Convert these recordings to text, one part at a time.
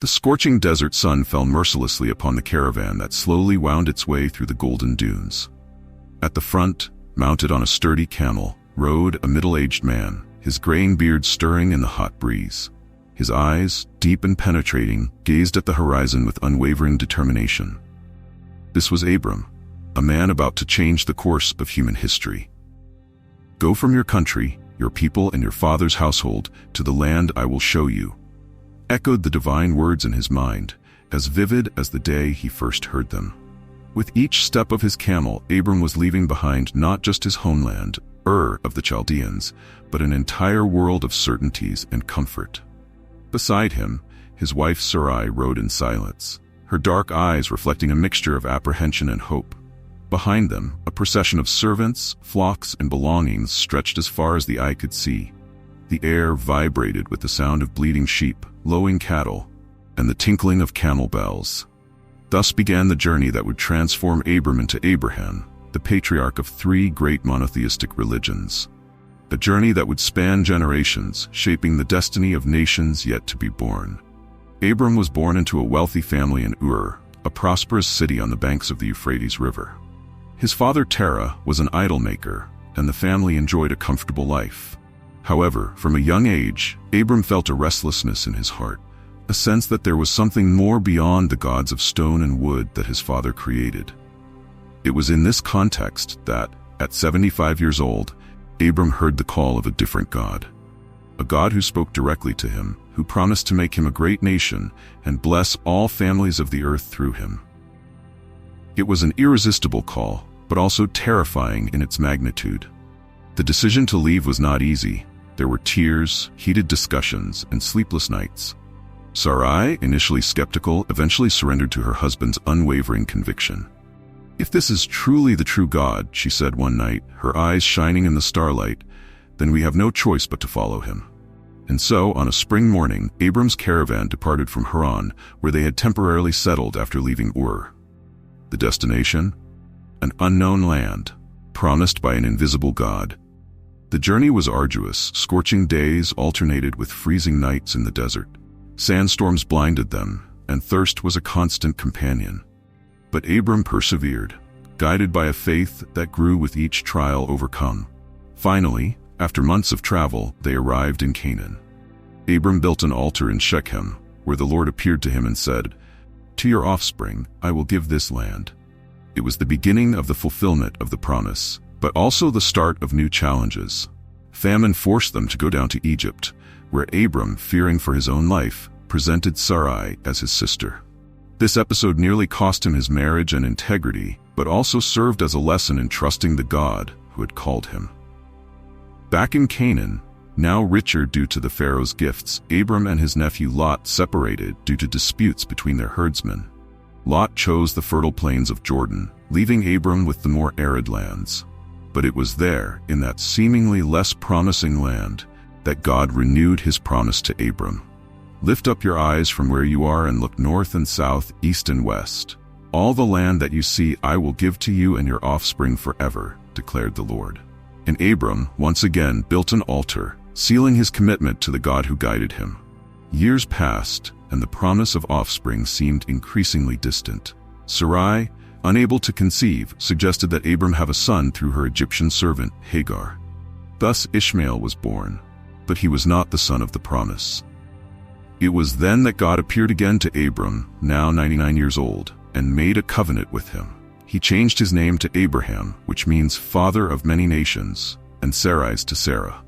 The scorching desert sun fell mercilessly upon the caravan that slowly wound its way through the golden dunes. At the front, mounted on a sturdy camel, rode a middle-aged man, his graying beard stirring in the hot breeze. His eyes, deep and penetrating, gazed at the horizon with unwavering determination. This was Abram, a man about to change the course of human history. "Go from your country, your people and your father's household, to the land I will show you," echoed the divine words in his mind, as vivid as the day he first heard them. With each step of his camel, Abram was leaving behind not just his homeland, Ur of the Chaldeans, but an entire world of certainties and comfort. Beside him, his wife Sarai rode in silence, her dark eyes reflecting a mixture of apprehension and hope. Behind them, a procession of servants, flocks, and belongings stretched as far as the eye could see. The air vibrated with the sound of bleating sheep, lowing cattle, and the tinkling of camel bells. Thus began the journey that would transform Abram into Abraham, the patriarch of three great monotheistic religions. A journey that would span generations, shaping the destiny of nations yet to be born. Abram was born into a wealthy family in Ur, a prosperous city on the banks of the Euphrates River. His father Terah was an idol maker, and the family enjoyed a comfortable life. However, from a young age, Abram felt a restlessness in his heart, a sense that there was something more beyond the gods of stone and wood that his father created. It was in this context that, at 75 years old, Abram heard the call of a different God. A God who spoke directly to him, who promised to make him a great nation and bless all families of the earth through him. It was an irresistible call, but also terrifying in its magnitude. The decision to leave was not easy. There were tears, heated discussions, and sleepless nights. Sarai, initially skeptical, eventually surrendered to her husband's unwavering conviction. "If this is truly the true God," she said one night, her eyes shining in the starlight, "then we have no choice but to follow him." And so, on a spring morning, Abram's caravan departed from Haran, where they had temporarily settled after leaving Ur. The destination? An unknown land, promised by an invisible God. The journey was arduous. Scorching days alternated with freezing nights in the desert. Sandstorms blinded them, and thirst was a constant companion. But Abram persevered, guided by a faith that grew with each trial overcome. Finally, after months of travel, they arrived in Canaan. Abram built an altar in Shechem, where the Lord appeared to him and said, "To your offspring I will give this land." It was the beginning of the fulfillment of the promise, but also the start of new challenges. Famine forced them to go down to Egypt, where Abram, fearing for his own life, presented Sarai as his sister. This episode nearly cost him his marriage and integrity, but also served as a lesson in trusting the God who had called him. Back in Canaan, now richer due to the Pharaoh's gifts, Abram and his nephew Lot separated due to disputes between their herdsmen. Lot chose the fertile plains of Jordan, leaving Abram with the more arid lands. But it was there, in that seemingly less promising land, that God renewed his promise to Abram. "Lift up your eyes from where you are and look north and south, east and west. All the land that you see I will give to you and your offspring forever," declared the Lord. And Abram, once again, built an altar, sealing his commitment to the God who guided him. Years passed, and the promise of offspring seemed increasingly distant. Sarai, unable to conceive, suggested that Abram have a son through her Egyptian servant, Hagar. Thus Ishmael was born, but he was not the son of the promise. It was then that God appeared again to Abram, now 99 years old, and made a covenant with him. He changed his name to Abraham, which means father of many nations, and Sarai's to Sarah.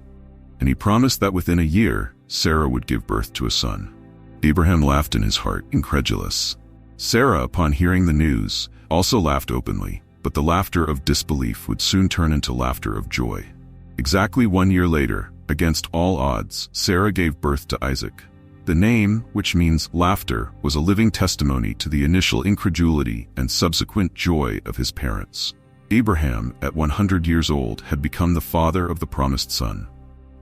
And he promised that within a year, Sarah would give birth to a son. Abraham laughed in his heart, incredulous. Sarah, upon hearing the news, also laughed openly, but the laughter of disbelief would soon turn into laughter of joy. Exactly 1 year later, against all odds, Sarah gave birth to Isaac. The name, which means laughter, was a living testimony to the initial incredulity and subsequent joy of his parents. Abraham, at 100 years old, had become the father of the promised son.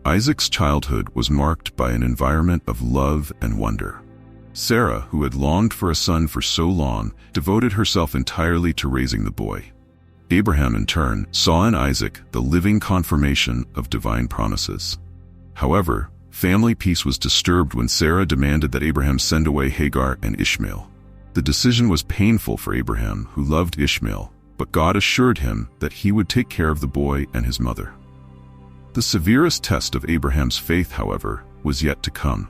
Isaac's childhood was marked by an environment of love and wonder. Sarah, who had longed for a son for so long, devoted herself entirely to raising the boy. Abraham, in turn, saw in Isaac the living confirmation of divine promises. However, family peace was disturbed when Sarah demanded that Abraham send away Hagar and Ishmael. The decision was painful for Abraham, who loved Ishmael, but God assured him that he would take care of the boy and his mother. The severest test of Abraham's faith, however, was yet to come.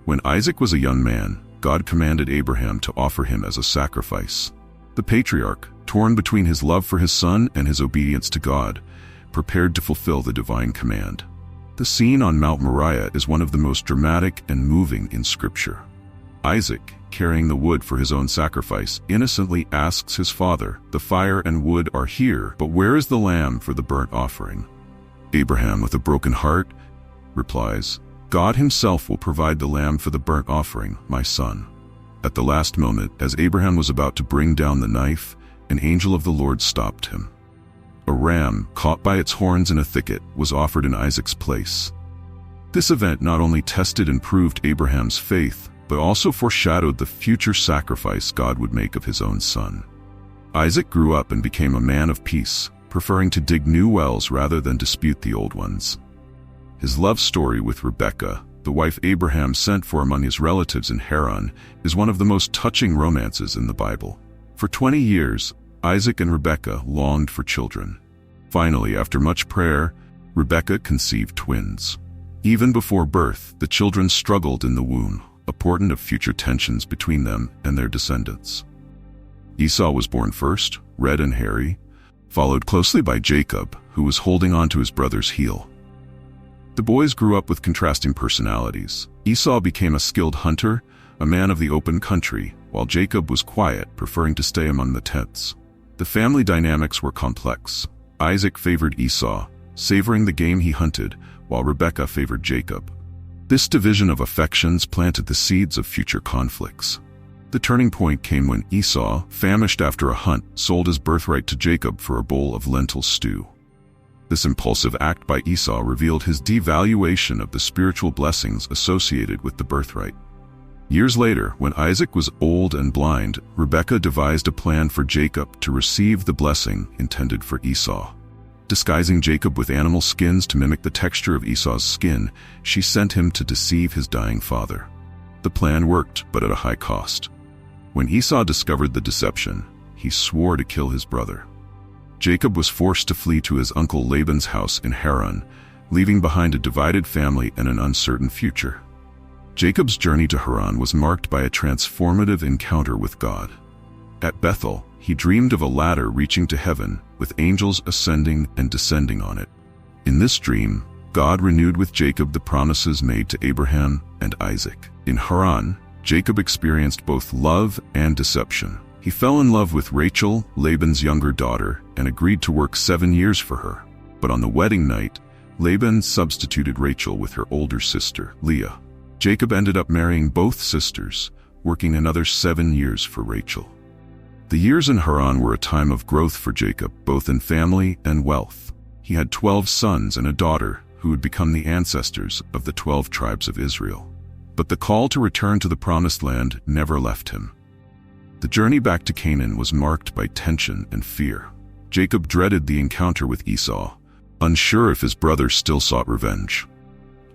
When Isaac was a young man, God commanded Abraham to offer him as a sacrifice. The patriarch, torn between his love for his son and his obedience to God, prepared to fulfill the divine command. The scene on Mount Moriah is one of the most dramatic and moving in Scripture. Isaac, carrying the wood for his own sacrifice, innocently asks his father, "The fire and wood are here, but where is the lamb for the burnt offering?" Abraham, with a broken heart, replies, "God himself will provide the lamb for the burnt offering, my son." At the last moment, as Abraham was about to bring down the knife, an angel of the Lord stopped him. A ram, caught by its horns in a thicket, was offered in Isaac's place. This event not only tested and proved Abraham's faith, but also foreshadowed the future sacrifice God would make of his own son. Isaac grew up and became a man of peace, preferring to dig new wells rather than dispute the old ones. His love story with Rebekah, the wife Abraham sent for among his relatives in Haran, is one of the most touching romances in the Bible. For 20 years, Isaac and Rebekah longed for children. Finally, after much prayer, Rebekah conceived twins. Even before birth, the children struggled in the womb, a portent of future tensions between them and their descendants. Esau was born first, red and hairy, followed closely by Jacob, who was holding on to his brother's heel. The boys grew up with contrasting personalities. Esau became a skilled hunter, a man of the open country, while Jacob was quiet, preferring to stay among the tents. The family dynamics were complex. Isaac favored Esau, savoring the game he hunted, while Rebekah favored Jacob. This division of affections planted the seeds of future conflicts. The turning point came when Esau, famished after a hunt, sold his birthright to Jacob for a bowl of lentil stew. This impulsive act by Esau revealed his devaluation of the spiritual blessings associated with the birthright. Years later, when Isaac was old and blind, Rebekah devised a plan for Jacob to receive the blessing intended for Esau. Disguising Jacob with animal skins to mimic the texture of Esau's skin, she sent him to deceive his dying father. The plan worked, but at a high cost. When Esau discovered the deception, he swore to kill his brother. Jacob was forced to flee to his uncle Laban's house in Haran, leaving behind a divided family and an uncertain future. Jacob's journey to Haran was marked by a transformative encounter with God. At Bethel, he dreamed of a ladder reaching to heaven, with angels ascending and descending on it. In this dream, God renewed with Jacob the promises made to Abraham and Isaac. In Haran, Jacob experienced both love and deception. He fell in love with Rachel, Laban's younger daughter, and agreed to work 7 years for her. But on the wedding night, Laban substituted Rachel with her older sister, Leah. Jacob ended up marrying both sisters, working another 7 years for Rachel. The years in Haran were a time of growth for Jacob, both in family and wealth. He had 12 sons and a daughter who would become the ancestors of the 12 tribes of Israel. But the call to return to the Promised Land never left him. The journey back to Canaan was marked by tension and fear. Jacob dreaded the encounter with Esau, unsure if his brother still sought revenge.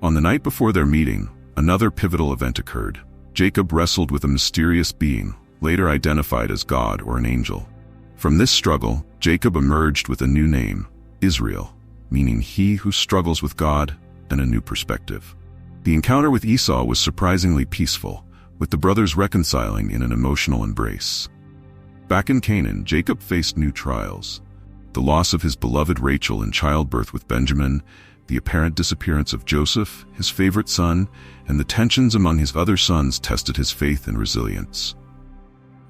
On the night before their meeting, another pivotal event occurred. Jacob wrestled with a mysterious being, later identified as God or an angel. From this struggle, Jacob emerged with a new name, Israel, meaning he who struggles with God, and a new perspective. The encounter with Esau was surprisingly peaceful, with the brothers reconciling in an emotional embrace. Back in Canaan, Jacob faced new trials. The loss of his beloved Rachel in childbirth with Benjamin, the apparent disappearance of Joseph, his favorite son, and the tensions among his other sons tested his faith and resilience.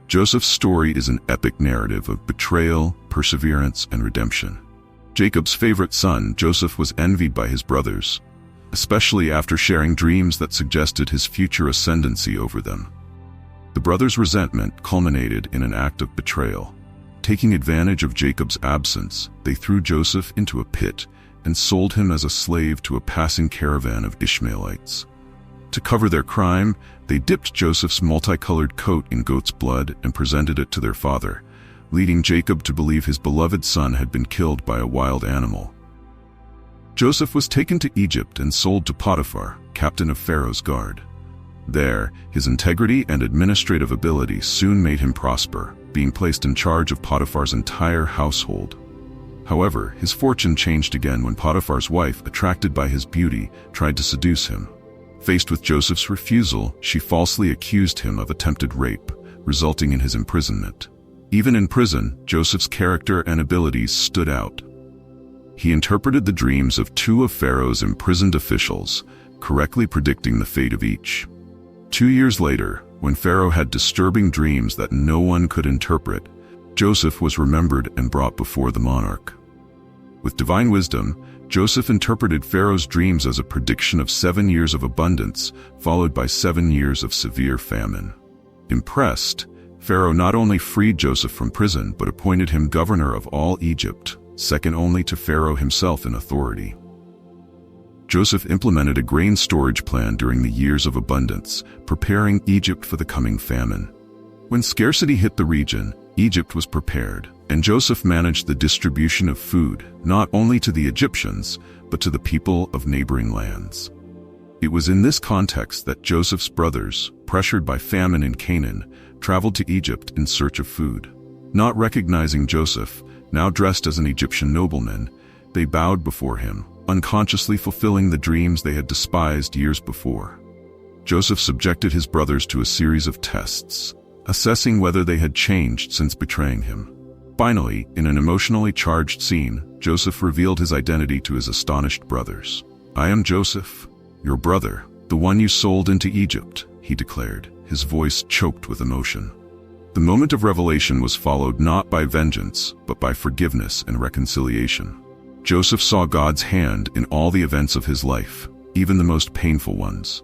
Joseph's story is an epic narrative of betrayal, perseverance, and redemption. Jacob's favorite son, Joseph, was envied by his brothers, especially after sharing dreams that suggested his future ascendancy over them. The brothers' resentment culminated in an act of betrayal. Taking advantage of Jacob's absence, they threw Joseph into a pit and sold him as a slave to a passing caravan of Ishmaelites. To cover their crime, they dipped Joseph's multicolored coat in goat's blood and presented it to their father, leading Jacob to believe his beloved son had been killed by a wild animal. Joseph was taken to Egypt and sold to Potiphar, captain of Pharaoh's guard. There, his integrity and administrative ability soon made him prosper, being placed in charge of Potiphar's entire household. However, his fortune changed again when Potiphar's wife, attracted by his beauty, tried to seduce him. Faced with Joseph's refusal, she falsely accused him of attempted rape, resulting in his imprisonment. Even in prison, Joseph's character and abilities stood out. He interpreted the dreams of two of Pharaoh's imprisoned officials, correctly predicting the fate of each. 2 years later, when Pharaoh had disturbing dreams that no one could interpret, Joseph was remembered and brought before the monarch. With divine wisdom, Joseph interpreted Pharaoh's dreams as a prediction of 7 years of abundance, followed by 7 years of severe famine. Impressed, Pharaoh not only freed Joseph from prison but appointed him governor of all Egypt, second only to Pharaoh himself in authority. Joseph implemented a grain storage plan during the years of abundance, preparing Egypt for the coming famine. When scarcity hit the region, Egypt was prepared, and Joseph managed the distribution of food, not only to the Egyptians, but to the people of neighboring lands. It was in this context that Joseph's brothers, pressured by famine in Canaan, traveled to Egypt in search of food. Not recognizing Joseph, now dressed as an Egyptian nobleman, they bowed before him, unconsciously fulfilling the dreams they had despised years before. Joseph subjected his brothers to a series of tests, assessing whether they had changed since betraying him. Finally, in an emotionally charged scene, Joseph revealed his identity to his astonished brothers. "I am Joseph, your brother, the one you sold into Egypt," he declared, his voice choked with emotion. The moment of revelation was followed not by vengeance, but by forgiveness and reconciliation. Joseph saw God's hand in all the events of his life, even the most painful ones.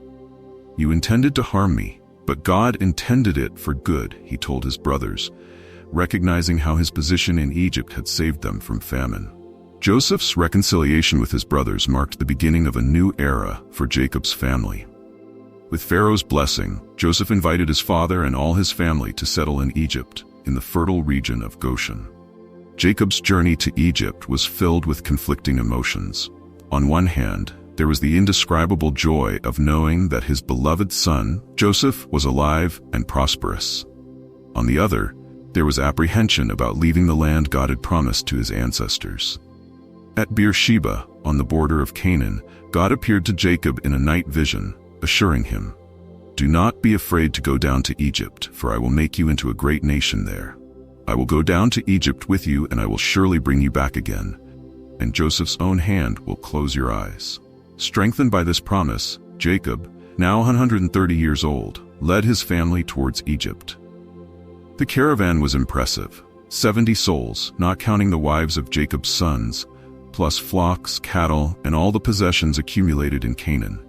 "You intended to harm me, but God intended it for good," he told his brothers, recognizing how his position in Egypt had saved them from famine. Joseph's reconciliation with his brothers marked the beginning of a new era for Jacob's family. With Pharaoh's blessing, Joseph invited his father and all his family to settle in Egypt, in the fertile region of Goshen. Jacob's journey to Egypt was filled with conflicting emotions. On one hand, there was the indescribable joy of knowing that his beloved son, Joseph, was alive and prosperous. On the other, there was apprehension about leaving the land God had promised to his ancestors. At Beersheba, on the border of Canaan, God appeared to Jacob in a night vision, assuring him, "Do not be afraid to go down to Egypt, for I will make you into a great nation there. I will go down to Egypt with you, and I will surely bring you back again, and Joseph's own hand will close your eyes." Strengthened by this promise, Jacob, now 130 years old, led his family towards Egypt. The caravan was impressive, 70 souls, not counting the wives of Jacob's sons, plus flocks, cattle, and all the possessions accumulated in Canaan.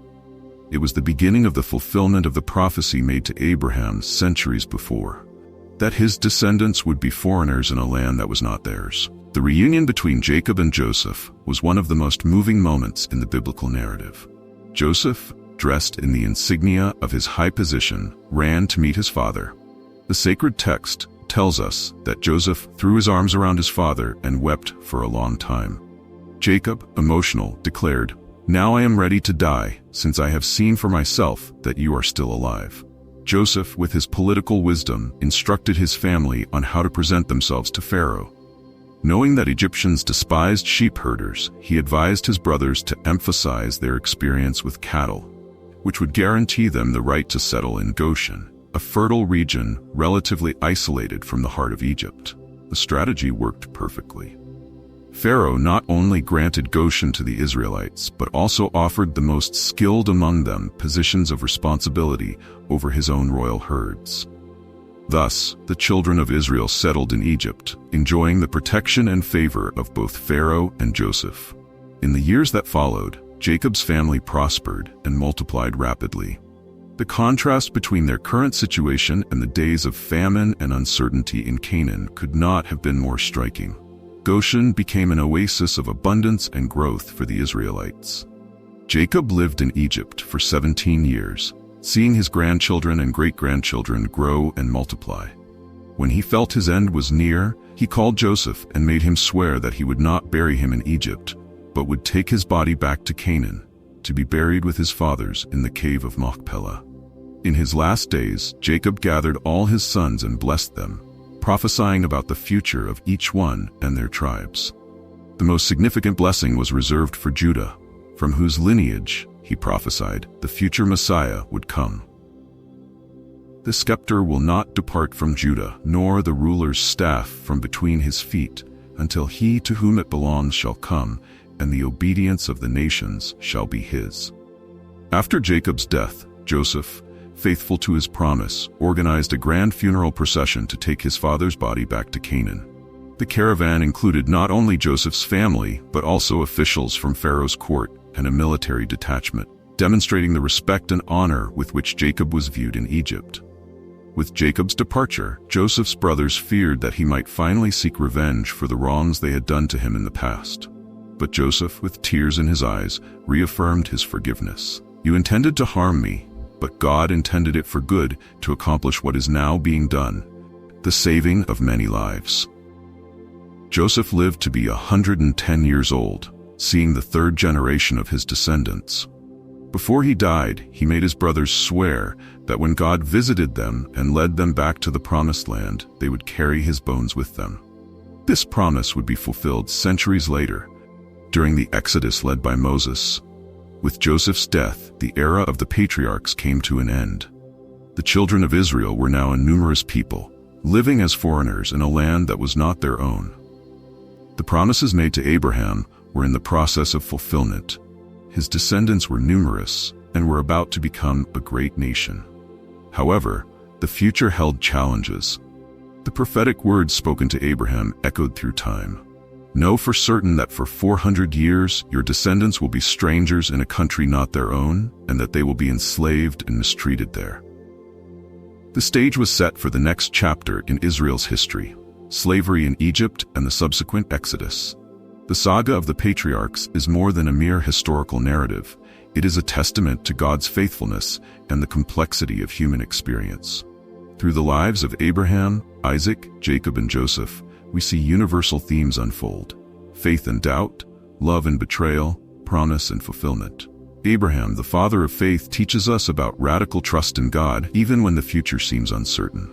It was the beginning of the fulfillment of the prophecy made to Abraham centuries before, that his descendants would be foreigners in a land that was not theirs. The reunion between Jacob and Joseph was one of the most moving moments in the biblical narrative. Joseph, dressed in the insignia of his high position, ran to meet his father. The sacred text tells us that Joseph threw his arms around his father and wept for a long time. Jacob, emotional, declared, "Now I am ready to die, since I have seen for myself that you are still alive." Joseph, with his political wisdom, instructed his family on how to present themselves to Pharaoh. Knowing that Egyptians despised sheep herders, he advised his brothers to emphasize their experience with cattle, which would guarantee them the right to settle in Goshen, a fertile region relatively isolated from the heart of Egypt. The strategy worked perfectly. Pharaoh not only granted Goshen to the Israelites, but also offered the most skilled among them positions of responsibility over his own royal herds. Thus, the children of Israel settled in Egypt, enjoying the protection and favor of both Pharaoh and Joseph. In the years that followed, Jacob's family prospered and multiplied rapidly. The contrast between their current situation and the days of famine and uncertainty in Canaan could not have been more striking. Goshen became an oasis of abundance and growth for the Israelites. Jacob lived in Egypt for 17 years, seeing his grandchildren and great-grandchildren grow and multiply. When he felt his end was near, he called Joseph and made him swear that he would not bury him in Egypt, but would take his body back to Canaan, to be buried with his fathers in the cave of Machpelah. In his last days, Jacob gathered all his sons and blessed them, prophesying about the future of each one and their tribes. The most significant blessing was reserved for Judah, from whose lineage, he prophesied, the future Messiah would come. The scepter will not depart from Judah, nor the ruler's staff from between his feet, until he to whom it belongs shall come, and the obedience of the nations shall be his. After Jacob's death, Joseph, faithful to his promise, organized a grand funeral procession to take his father's body back to Canaan. The caravan included not only Joseph's family, but also officials from Pharaoh's court and a military detachment, demonstrating the respect and honor with which Jacob was viewed in Egypt. With Jacob's departure, Joseph's brothers feared that he might finally seek revenge for the wrongs they had done to him in the past. But Joseph, with tears in his eyes, reaffirmed his forgiveness. "You intended to harm me, but God intended it for good to accomplish what is now being done, the saving of many lives." Joseph lived to be 110 years old, seeing the third generation of his descendants. Before he died, he made his brothers swear that when God visited them and led them back to the promised land, they would carry his bones with them. This promise would be fulfilled centuries later, during the Exodus led by Moses. With Joseph's death, the era of the patriarchs came to an end. The children of Israel were now a numerous people, living as foreigners in a land that was not their own. The promises made to Abraham were in the process of fulfillment. His descendants were numerous and were about to become a great nation. However, the future held challenges. The prophetic words spoken to Abraham echoed through time. "Know for certain that for 400 years your descendants will be strangers in a country not their own, and that they will be enslaved and mistreated there." The stage was set for the next chapter in Israel's history: slavery in Egypt and the subsequent Exodus. The saga of the patriarchs is more than a mere historical narrative. It is a testament to God's faithfulness and the complexity of human experience. Through the lives of Abraham, Isaac, Jacob, and Joseph, we see universal themes unfold: faith and doubt, love and betrayal, promise and fulfillment. Abraham, the father of faith, teaches us about radical trust in God even when the future seems uncertain.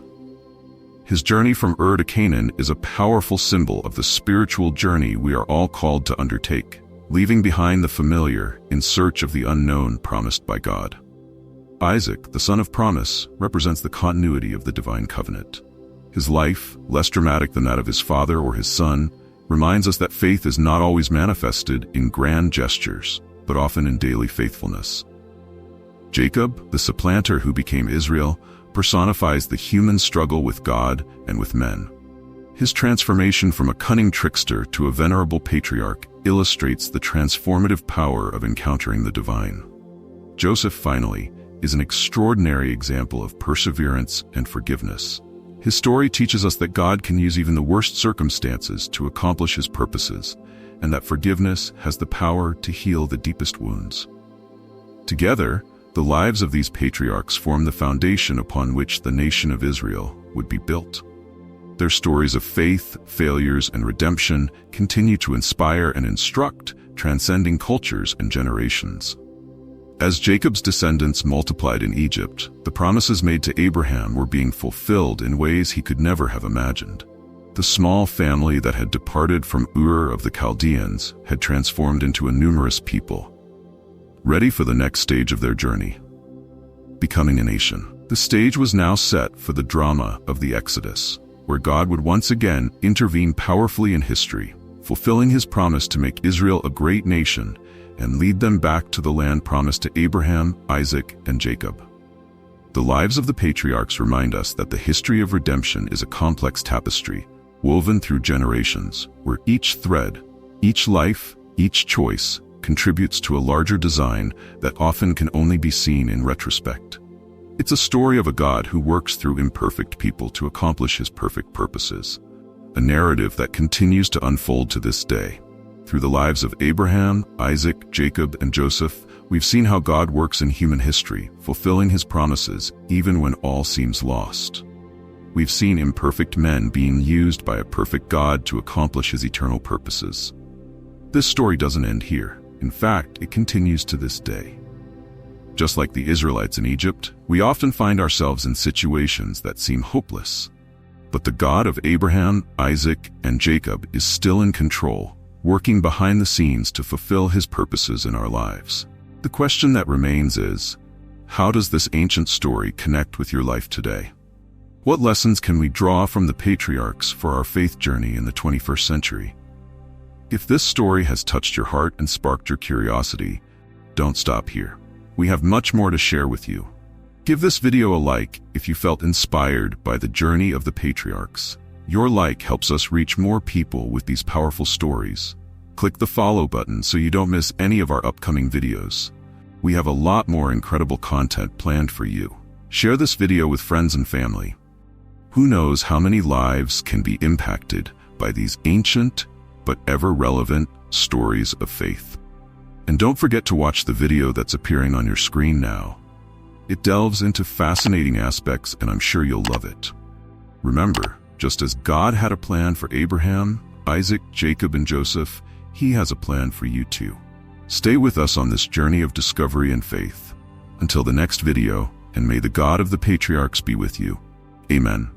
His journey from Ur to Canaan is a powerful symbol of the spiritual journey we are all called to undertake, leaving behind the familiar in search of the unknown promised by God. Isaac, the son of promise, represents the continuity of the divine covenant. His life, less dramatic than that of his father or his son, reminds us that faith is not always manifested in grand gestures, but often in daily faithfulness. Jacob, the supplanter who became Israel, personifies the human struggle with God and with men. His transformation from a cunning trickster to a venerable patriarch illustrates the transformative power of encountering the divine. Joseph, finally, is an extraordinary example of perseverance and forgiveness. His story teaches us that God can use even the worst circumstances to accomplish his purposes, and that forgiveness has the power to heal the deepest wounds. Together, the lives of these patriarchs form the foundation upon which the nation of Israel would be built. Their stories of faith, failures, and redemption continue to inspire and instruct, transcending cultures and generations. As Jacob's descendants multiplied in Egypt, the promises made to Abraham were being fulfilled in ways he could never have imagined. The small family that had departed from Ur of the Chaldeans had transformed into a numerous people, ready for the next stage of their journey: becoming a nation. The stage was now set for the drama of the Exodus, where God would once again intervene powerfully in history, fulfilling his promise to make Israel a great nation and lead them back to the land promised to Abraham, Isaac, and Jacob. The lives of the patriarchs remind us that the history of redemption is a complex tapestry, woven through generations, where each thread, each life, each choice contributes to a larger design that often can only be seen in retrospect. It's a story of a God who works through imperfect people to accomplish his perfect purposes, a narrative that continues to unfold to this day. Through the lives of Abraham, Isaac, Jacob, and Joseph, we've seen how God works in human history, fulfilling his promises even when all seems lost. We've seen imperfect men being used by a perfect God to accomplish his eternal purposes. this story doesn't end here. In fact, it continues to this day. Just like the Israelites in Egypt, we often find ourselves in situations that seem hopeless. But the God of Abraham, Isaac, and Jacob is still in control, working behind the scenes to fulfill his purposes in our lives. The question that remains is, how does this ancient story connect with your life today? What lessons can we draw from the patriarchs for our faith journey in the 21st century? If this story has touched your heart and sparked your curiosity, don't stop here. We have much more to share with you. Give this video a like if you felt inspired by the journey of the patriarchs. Your like helps us reach more people with these powerful stories. Click the follow button so you don't miss any of our upcoming videos. We have a lot more incredible content planned for you. Share this video with friends and family. Who knows how many lives can be impacted by these ancient but ever-relevant stories of faith. And don't forget to watch the video that's appearing on your screen now. It delves into fascinating aspects, and I'm sure you'll love it. Remember, just as God had a plan for Abraham, Isaac, Jacob, and Joseph, he has a plan for you too. Stay with us on this journey of discovery and faith. Until the next video, and may the God of the patriarchs be with you. Amen.